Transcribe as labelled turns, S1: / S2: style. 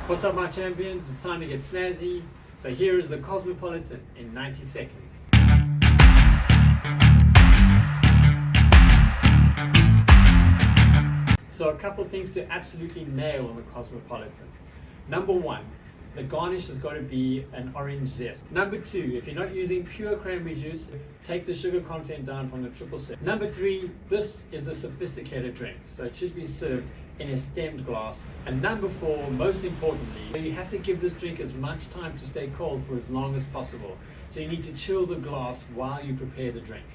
S1: What's up, my champions? It's time to get snazzy. So here is the Cosmopolitan in 90 seconds. So a couple of things to absolutely nail on the Cosmopolitan. Number one, the garnish has got to be an orange zest. Number two, if you're not using pure cranberry juice, take the sugar content down from the triple sip. Number three, this is a sophisticated drink, so it should be served in a stemmed glass. And number four, most importantly, you have to give this drink as much time to stay cold for as long as possible. So you need to chill the glass while you prepare the drink.